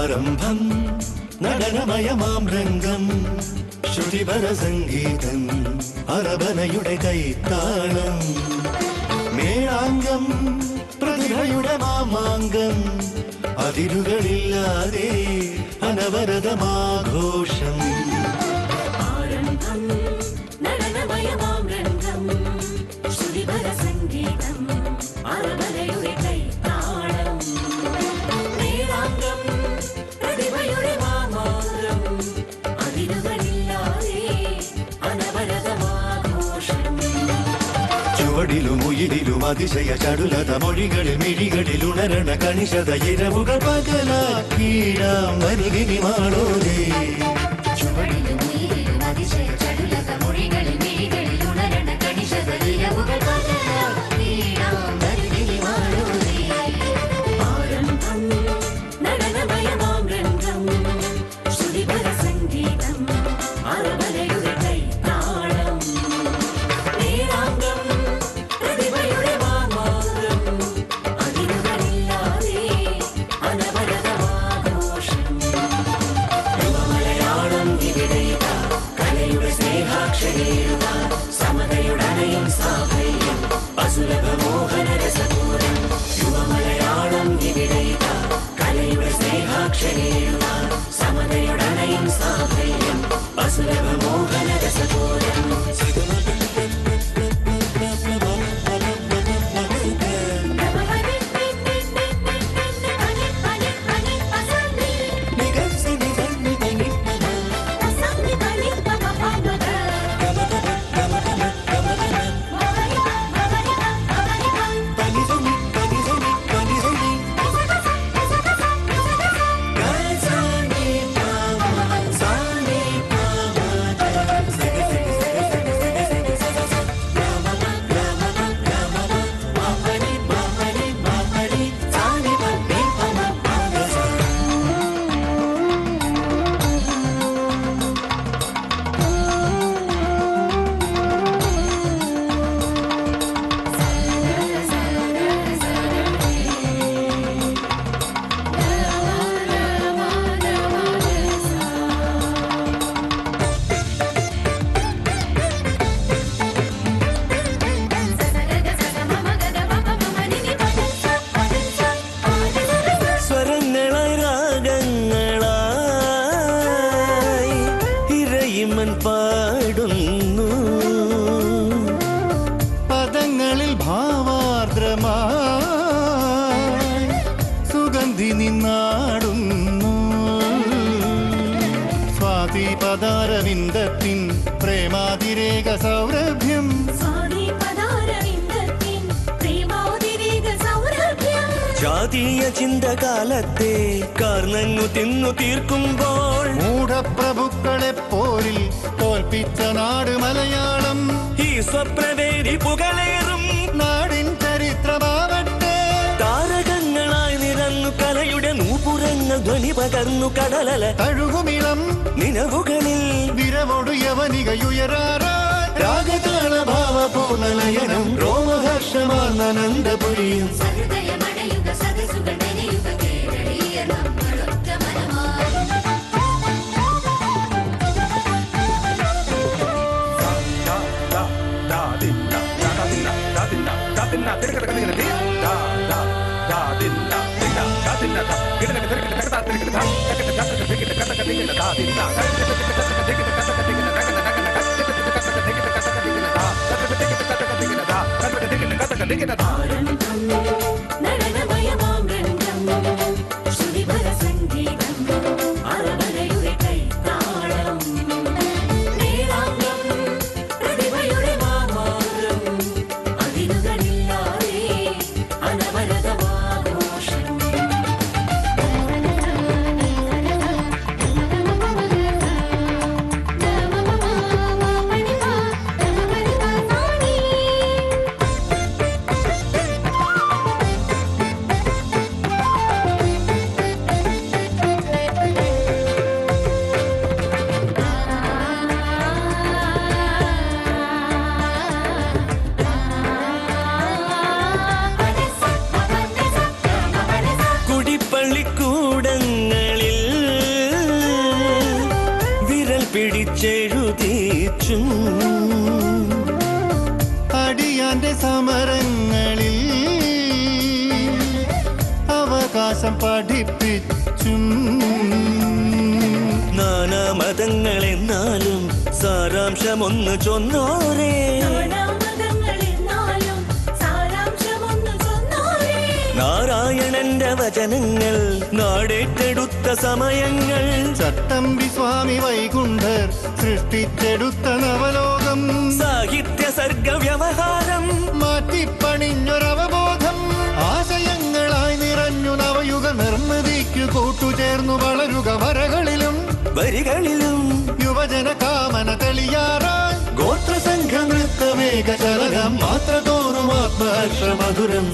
ആരംഭം നടനമയമാം രംഗം ശ്രുതിപര സംഗീതം അരബനയുടെ കൈത്താളം മേളാംഗം പ്രതിഭയുടെ മാമാങ്കം അതിരുകളില്ലാതെ അനവരതമാഘോഷം ആരംഭം നടനമയമാം രംഗം ശ്രുതിപര സംഗീതം അരബനയുടെ കൈത്താളം മേളാംഗം പ്രതിഭയുടെ മാമാങ്കം അതിരുകളില്ലാതെ അനവരതമാഘോഷം ചുവടിലും ഉയിരിലും അതിശയ ചടുലത മൊഴികളിൽ മിഴികളിൽ ഉണരണ കണിശത ഇരവുകൾ പകലാക്കീടാം വരുകിനി മാളോരേ ചുവടിലും ഉയിരിലും അതിശയ ചടുലത മൊഴികളിൽ മിഴികളിൽ ഉണരണ കണിശത ഇരവുകൾ പകലാക്കീടാം വരുകിനി മാളോരേ ആരംഭം നടനമയമാം രംഗം ശ്രുതിപര സംഗീതം അരബനയുടെ കൈത്താളം മേളാംഗം പ്രതിഭയുടെ മാമാങ്കം അതിരുകളില്ലാതെ അനവരതമാഘോഷം യുവമലയാളം ഇവിടെയിത കലയുടെ സ്നേഹാക്ഷരേഴുക സമതയുടനയും സാഫല്യം അസുലഭ മോഹന രസപൂരം യുവമലയാളം ഇവിടെയിത കലയുടെ സ്നേഹാക്ഷരേഴുക സമതയുടനയും സാഫല്യം അസുലഭ മോഹന രസപൂരം സ്വരങ്ങളായി രാഗങ്ങളായി ഇരയിമൻ പാടുന്നു പദങ്ങളിൽ ഭാവാർദ്രമായി സുഗന്ധി നിന്നാടുന്നു സ്വാതി പദാരവിന്ദത്തിൻ പ്രേമാതിരേക സൗരഭ്യം ജാതീയ ചിന്തകാലത്തെ കാർന്നങ്ങു തിന്നു തീർക്കുമ്പോൾ മൂഢപ്രഭുക്കളെ പോരിൽ തോൽപ്പിച്ച നാട് മലയാളം ഈ സ്വപ്നവേദി പുകളേറും നാടിൻ ചരിത്രമാവട്ടെ താരകങ്ങളായി നിരന്നു കലയുടെ നൂപുരങ്ങൾ ധ്വനി പകർന്നു കടലല തഴുകുമിളം നിലവുകളിൽ വിരവൊടു യവനികയുയരാറാ രാഗതാള ഭാവപൂർണലയനം രോമഹർഷമാനന്ദപുരിയും നടനമയമാം രംഗം ശ്രുതിപര സംഗീതം അരബനയുടെ കൈത്താളം മേളാംഗം പ്രതിഭയുടെ മാമാങ്കം അതിരുകളില്ലാതെ അനവരതമാഘോഷം പഠിച്ചെഴുതിച്ചും അടിയാന്റെ സമരങ്ങളിൽ അവകാശം പഠിപ്പിച്ചും നാനാമതങ്ങളെന്നാലും സാരാംശമൊന്ന് ചൊന്നോരേ നാരായണന്റെ വചനങ്ങൾ നാടേറ്റെടുത്ത സമയങ്ങൾ ചട്ടമ്പി സ്വാമി വൈകുണ്ഠർ സൃഷ്ടിച്ചെടുത്ത നവലോകം സാഹിത്യ സർഗ വ്യവഹാരം മാറ്റിപ്പണിഞ്ഞൊരവബോധം ആശയങ്ങളായി നിറഞ്ഞു നവയുഗ നിർമ്മിതിക്കു കൂട്ടുചേർന്നു വളരുക വരകളിലും വരികളിലും യുവജന കാമന തെളിയാറാൻ ഗോത്ര സംഘ നൃത്തമേക ചലനം മാത്ര തോന്നും ആത്മഹർഷ മധുരം